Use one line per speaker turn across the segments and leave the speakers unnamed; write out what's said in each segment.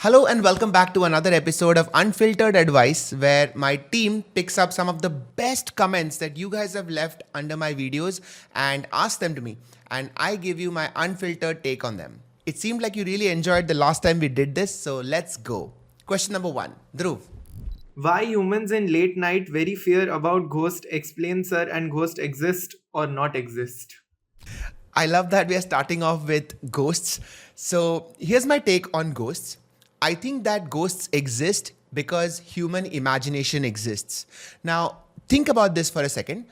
Hello and welcome back to another episode of Unfiltered Advice, where my team picks up some of the best comments that you guys have left under my videos and asks them to me, and I give you my unfiltered take on them. It seemed like you really enjoyed the last time we did this, so let's go. Question number 1. Dhruv.
Why humans in late night very fear about ghost? Explain, sir, and ghost exist or not exist?
I love that we are starting off with ghosts. So here's my take on ghosts. I think that ghosts exist because human imagination exists. Now, think about this for a second.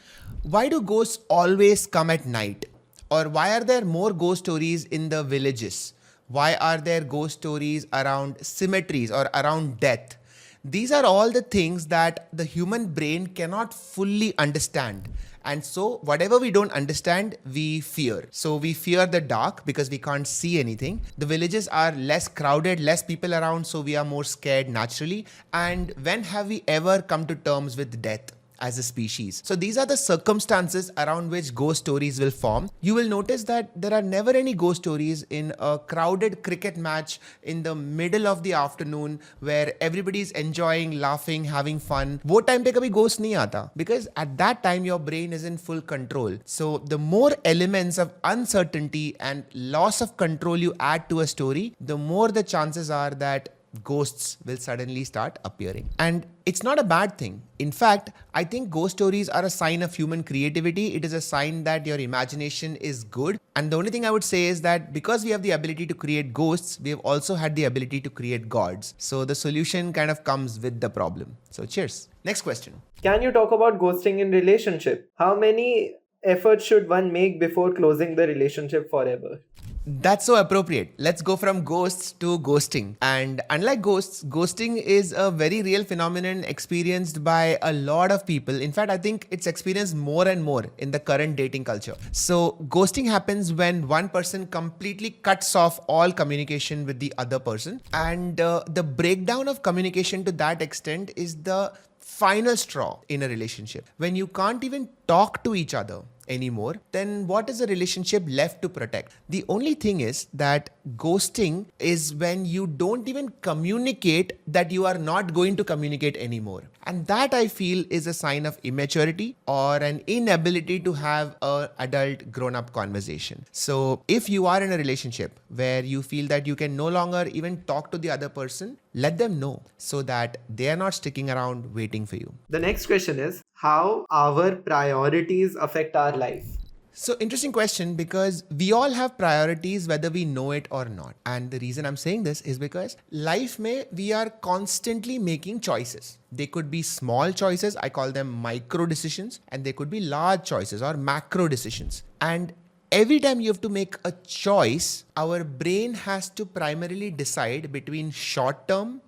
Why do ghosts always come at night? Or why are there more ghost stories in the villages? Why are there ghost stories around cemeteries or around death? These are all the things that the human brain cannot fully understand. And so, whatever we don't understand, we fear. So, we fear the dark because we can't see anything. The villages are less crowded, less people around, so we are more scared naturally. And when have we ever come to terms with death as a species? So these are the circumstances around which ghost stories will form. You will notice that there are never any ghost stories in a crowded cricket match in the middle of the afternoon where everybody is enjoying, laughing, having fun. वो time पे कभी ghost नहीं आता because at that time your brain is in full control. So the more elements of uncertainty and loss of control you add to a story, the more the chances are that ghosts will suddenly start appearing. And it's not a bad thing. In fact, I think ghost stories are a sign of human creativity. It is a sign that your imagination is good. And the only thing I would say is that because we have the ability to create ghosts, we have also had the ability to create gods. So the solution kind of comes with the problem. So cheers. Next question.
Can you talk about ghosting in relationship? How many efforts should one make before closing the relationship forever?
That's so appropriate. Let's go from ghosts to ghosting. And unlike ghosts, ghosting is a very real phenomenon experienced by a lot of people. In fact, I think it's experienced more and more in the current dating culture. So ghosting happens when one person completely cuts off all communication with the other person. And the breakdown of communication to that extent is the final straw in a relationship. When you can't even talk to each other anymore, then what is a relationship left to protect? The only thing is that ghosting is when you don't even communicate that you are not going to communicate anymore. And that I feel is a sign of immaturity or an inability to have an adult grown-up conversation. So if you are in a relationship where you feel that you can no longer even talk to the other person, let them know so that they are not sticking around waiting for you.
The next question is how our priorities affect our life.
So interesting question because we all have priorities whether we know it or not. And the reason I'm saying this is because life mein we are constantly making choices. They could be small choices, I call them micro decisions, and they could be large choices or macro decisions. And every time you have to make a choice, our brain has to primarily decide between short term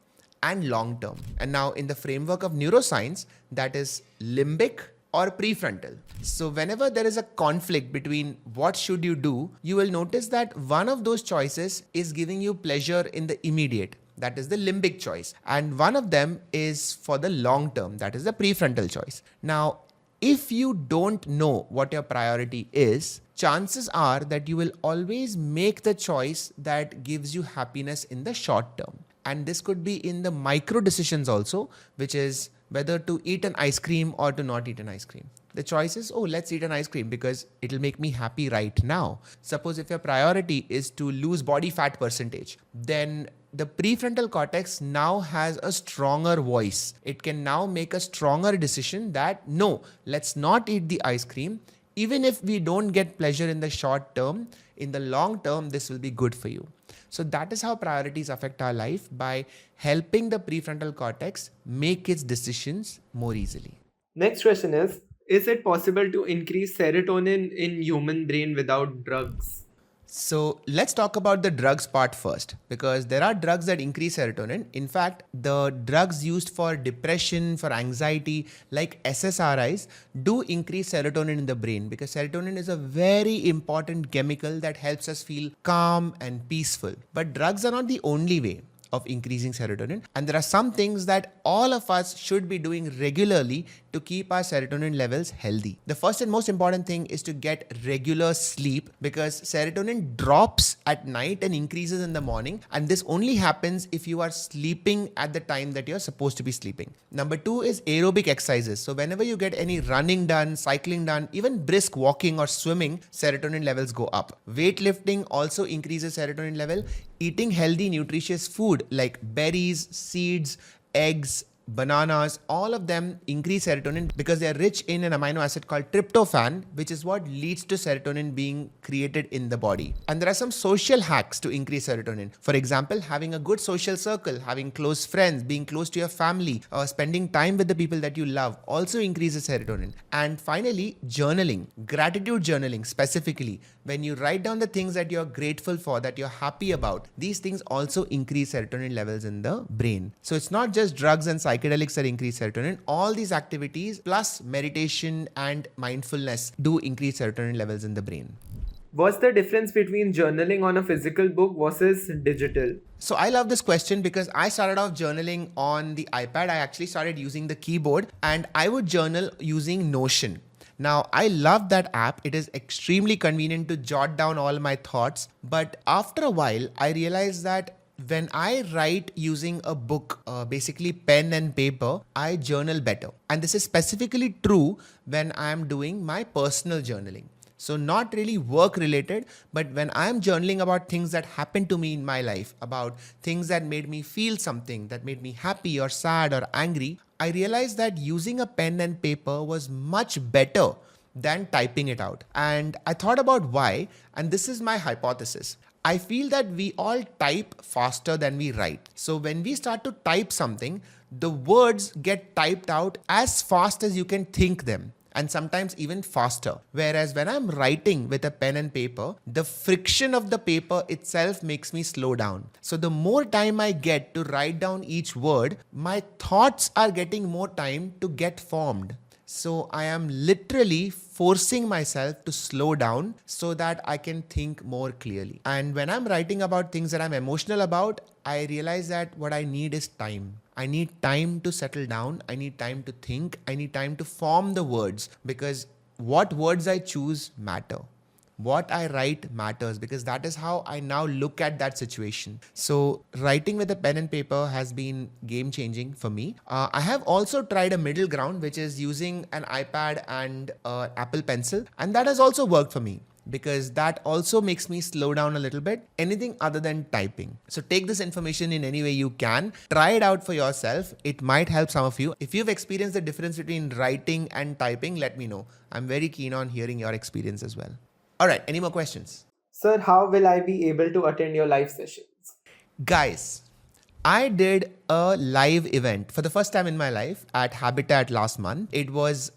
and long term. And now in the framework of neuroscience, that is limbic or prefrontal. So whenever there is a conflict between what should you do, you will notice that one of those choices is giving you pleasure in the immediate. That is the limbic choice. And one of them is for the long term. That is the prefrontal choice. Now, if you don't know what your priority is, chances are that you will always make the choice that gives you happiness in the short term. And this could be in the micro decisions also, which is whether to eat an ice cream or to not eat an ice cream. The choice is, oh, let's eat an ice cream because it'll make me happy right now. Suppose if your priority is to lose body fat percentage, then the prefrontal cortex now has a stronger voice. It can now make a stronger decision that no, let's not eat the ice cream. Even if we don't get pleasure in the short term, in the long term, this will be good for you. So that is how priorities affect our life, by helping the prefrontal cortex make its decisions more easily.
Next question is it possible to increase serotonin in human brain without drugs?
So let's talk about the drugs part first, because there are drugs that increase serotonin. In fact, the drugs used for depression, for anxiety, like SSRIs, do increase serotonin in the brain, because serotonin is a very important chemical that helps us feel calm and peaceful. But drugs are not the only way. of increasing serotonin. And there are some things that all of us should be doing regularly to keep our serotonin levels healthy. The first and most important thing is to get regular sleep, because serotonin drops at night and increases in the morning. And this only happens if you are sleeping at the time that you're supposed to be sleeping. Number 2 is aerobic exercises. So whenever you get any running done, cycling done, even brisk walking or swimming, serotonin levels go up. Weightlifting also increases serotonin level. Eating healthy, nutritious food like berries, seeds, eggs, bananas, all of them increase serotonin because they are rich in an amino acid called tryptophan, which is what leads to serotonin being created in the body. And there are some social hacks to increase serotonin. For example, having a good social circle, having close friends, being close to your family, or spending time with the people that you love also increases serotonin. And finally, journaling, gratitude journaling specifically. When you write down the things that you're grateful for, that you're happy about, these things also increase serotonin levels in the brain. So it's not just drugs and psychedelics that increase serotonin. All these activities plus meditation and mindfulness do increase serotonin levels in the brain.
What's the difference between journaling on a physical book versus digital?
So I love this question because I started off journaling on the iPad. I actually started using the keyboard and I would journal using Notion. Now, I love that app. It is extremely convenient to jot down all my thoughts. But after a while, I realized that when I write using a book, basically pen and paper, I journal better. And this is specifically true when I am doing my personal journaling. So not really work related, but when I'm journaling about things that happened to me in my life, about things that made me feel something, that made me happy or sad or angry, I realized that using a pen and paper was much better than typing it out. And I thought about why, and this is my hypothesis. I feel that we all type faster than we write. So when we start to type something, the words get typed out as fast as you can think them, and sometimes even faster. Whereas when I'm writing with a pen and paper, the friction of the paper itself makes me slow down. So the more time I get to write down each word, my thoughts are getting more time to get formed. So I am literally forcing myself to slow down so that I can think more clearly. And when I'm writing about things that I'm emotional about, I realize that what I need is time. I need time to settle down. I need time to think. I need time to form the words, because what words I choose matter. What I write matters, because that is how I now look at that situation. So writing with a pen and paper has been game changing for me. I have also tried a middle ground, which is using an iPad and Apple Pencil. And that has also worked for me, because that also makes me slow down a little bit, anything other than typing. So take this information in any way you can. Try it out for yourself. It might help some of you. If you've experienced the difference between writing and typing, let me know. I'm very keen on hearing your experience as well. All right, any more questions?
Sir, how will I be able to attend your live sessions?
Guys, I did a live event for the first time in my life at Habitat last month. It was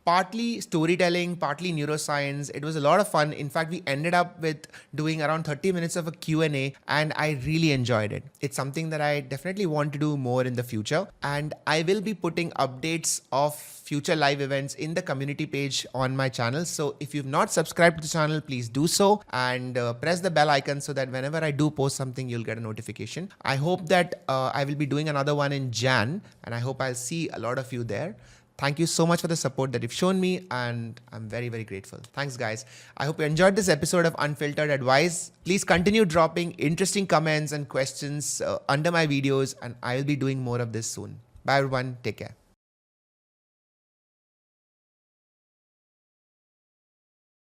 partly storytelling, partly neuroscience. It was a lot of fun. In fact, we ended up with doing around 30 minutes of a Q&A, and I really enjoyed it. It's something that I definitely want to do more in the future. And I will be putting updates of future live events in the community page on my channel. So if you've not subscribed to the channel, please do so, and press the bell icon so that whenever I do post something, you'll get a notification. I hope that I will be doing another one in Jan, and I hope I'll see a lot of you there. Thank you so much for the support that you've shown me, and I'm very, very grateful. Thanks, guys. I hope you enjoyed this episode of Unfiltered Advice. Please continue dropping interesting comments and questions under my videos, and I will be doing more of this soon. Bye, everyone. Take care.